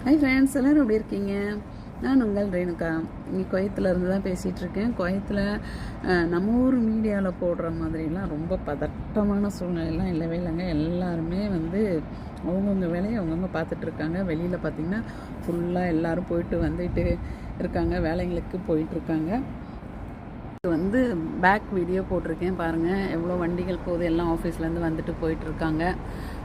Hi friends, எல்லோரும் எப்படி இருக்கீங்க? நான் உங்கள் ரேணுகா. இங்கே குவைத்தில் இருந்து தான் பேசிகிட்ருக்கேன். குவைத்தில் நம்ம ஊர் மீடியாவில் போடுற மாதிரிலாம் ரொம்ப பதட்டமான சூழ்நிலைலாம் இல்லவே இல்லைங்க. எல்லாருமே அவங்கவுங்க வேலையை அவங்கவுங்க பார்த்துட்ருக்காங்க. வெளியில் பார்த்திங்கன்னா ஃபுல்லாக எல்லோரும் போயிட்டு வந்துட்டு இருக்காங்க, வேலைங்களுக்கு போயிட்டுருக்காங்க. பேக் வீடியோ போட்டிருக்கேன் பாருங்கள், எவ்வளோ வண்டிகள் போகுது. எல்லாம் ஆஃபீஸ்லேருந்து வந்துட்டு போயிட்டுருக்காங்க.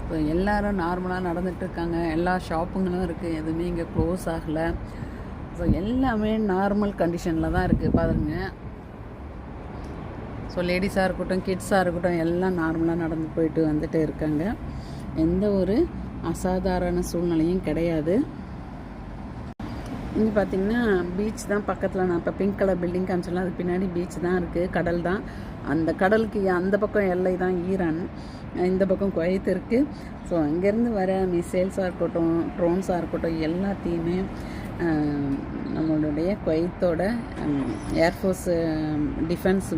ஸோ எல்லோரும் நார்மலாக நடந்துகிட்ருக்காங்க. எல்லா ஷாப்புங்களும் இருக்குது, எதுவுமே இங்கே க்ளோஸ் ஆகலை. ஸோ எல்லாமே நார்மல் கண்டிஷனில் தான் இருக்குது பாருங்கள். ஸோ லேடிஸாக இருக்கட்டும், கிட்ஸாக இருக்கட்டும், எல்லாம் நார்மலாக நடந்து போயிட்டு வந்துட்டு இருக்காங்க. எந்த ஒரு அசாதாரண சூழ்நிலையும் கிடையாது. இங்கே பார்த்திங்கன்னா பீச் தான் பக்கத்தில். நான் இப்போ பிங்க் கலர் பில்டிங் காமிச்சலாம், அது பின்னாடி பீச் தான் இருக்குது, கடல் தான். அந்த கடலுக்கு அந்த பக்கம் எல்லை தான் ஈரான், இந்த பக்கம் குவைத் இருக்குது. ஸோ அங்கேருந்து வர மிசைல்ஸாக இருக்கட்டும், ட்ரோன்ஸாக இருக்கட்டும், எல்லாத்தையுமே நம்மளுடைய குவைத்தோட ஏர்ஃபோர்ஸ் டிஃபென்ஸ்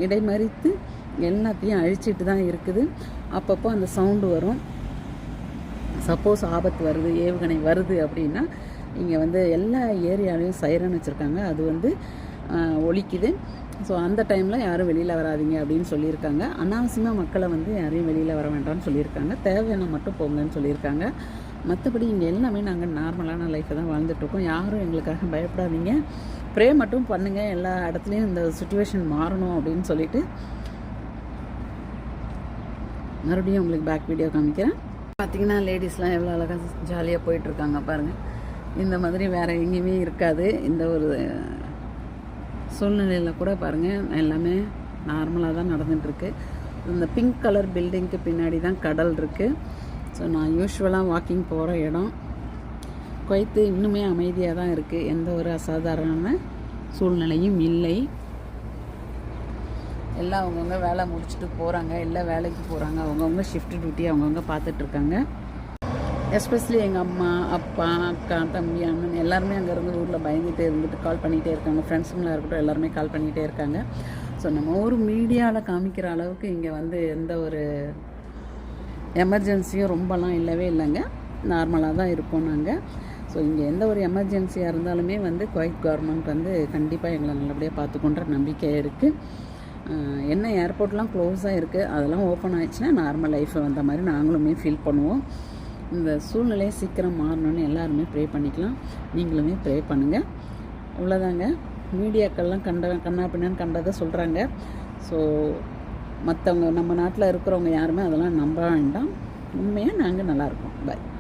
இடைமறித்து எல்லாத்தையும் அழிச்சிட்டு தான் இருக்குது. அப்பப்போ அந்த சவுண்டு வரும். சப்போஸ் ஆபத்து வருது, ஏவுகணை வருது அப்படின்னா இங்கே எல்லா ஏரியாலையும் சைரன் வச்சுருக்காங்க, அது ஒலிக்குது. ஸோ அந்த டைமில் யாரும் வெளியில் வராதிங்க அப்படின்னு சொல்லியிருக்காங்க. அனாவசியமாக மக்களை யாரையும் வெளியில் வர வேண்டாம்னு சொல்லியிருக்காங்க. தேவையான மட்டும் போங்கன்னு சொல்லியிருக்காங்க. மற்றபடி இங்கே எல்லாமே நாங்கள் நார்மலான லைஃப்பை தான் வாழ்ந்துட்டுருக்கோம். யாரும் எங்களுக்காக பயப்படாதீங்க, ப்ரே மட்டும் பண்ணுங்கள். எல்லா இடத்துலையும் இந்த சுச்சுவேஷன் மாறணும் அப்படின்னு சொல்லிட்டு மறுபடியும் உங்களுக்கு பேக் வீடியோ காமிக்கிறேன். பார்த்திங்கன்னா லேடிஸ்லாம் எவ்வளோ அழகாக ஜாலியாக போயிட்டுருக்காங்க பாருங்கள். இந்த மாதிரி வேறு எங்கேயுமே இருக்காது. இந்த ஒரு சூழ்நிலையில் கூட பாருங்கள், எல்லாமே நார்மலாக தான் நடந்துகிட்ருக்கு. இந்த பிங்க் கலர் பில்டிங்க்கு பின்னாடி தான் கடல் இருக்குது. ஸோ நான் யூஸ்வலாக வாக்கிங் போகிற இடம். குவைத்து இன்னுமே அமைதியாக தான் இருக்குது, எந்த ஒரு அசாதாரண சூழ்நிலையும் இல்லை. எல்லாம் அவங்கவுங்க வேலை முடிச்சுட்டு போகிறாங்க, இல்லை வேலைக்கு போகிறாங்க. அவங்கவுங்க ஷிஃப்ட் டியூட்டி அவங்கவுங்க பார்த்துட்ருக்காங்க. எஸ்பெஷலி எங்கள் அம்மா, அப்பா, அக்கா, தம்பி, அண்ணன் எல்லாருமே அங்கேருந்து ஊரில் பயந்துகிட்டே இருந்துட்டு கால் பண்ணிகிட்டே இருக்காங்க. ஃப்ரெண்ட்ஸுங்களாக இருக்கட்டும், எல்லாருமே கால் பண்ணிகிட்டே இருக்காங்க. ஸோ நம்ம ஒரு மீடியாவில் காமிக்கிற அளவுக்கு இங்கே எந்த ஒரு எமர்ஜென்சியும் ரொம்பலாம் இல்லவே இல்லைங்க. நார்மலாக தான் இருப்போம் நாங்கள். ஸோ இங்கே எந்த ஒரு எமர்ஜென்சியாக இருந்தாலுமே குவைத் கவர்மெண்ட் கண்டிப்பாக எங்களை நல்லபடியாக பார்த்துக்கொன்ற நம்பிக்கை இருக்குது. என்ன ஏர்போர்ட்லாம் க்ளோஸாக இருக்குது, அதெல்லாம் ஓப்பன் ஆகிடுச்சுன்னா நார்மல் லைஃப்பை வந்த மாதிரி நாங்களுமே ஃபீல் பண்ணுவோம். இந்த சூழ்நிலையை சீக்கிரம் மாறணும்னு எல்லாருமே ப்ரே பண்ணிக்கலாம். நீங்களுமே ப்ரே பண்ணுங்கள். இவ்வளோதாங்க. மீடியாக்கள்லாம் கண்ணா பின்னான்னு கண்டதை சொல்கிறாங்க. ஸோ மற்றவங்க நம்ம நாட்டில் இருக்கிறவங்க யாருமே அதெல்லாம் நம்ப வேண்டாம். உண்மையாக நாங்கள் நல்லாயிருக்கோம். பாய்.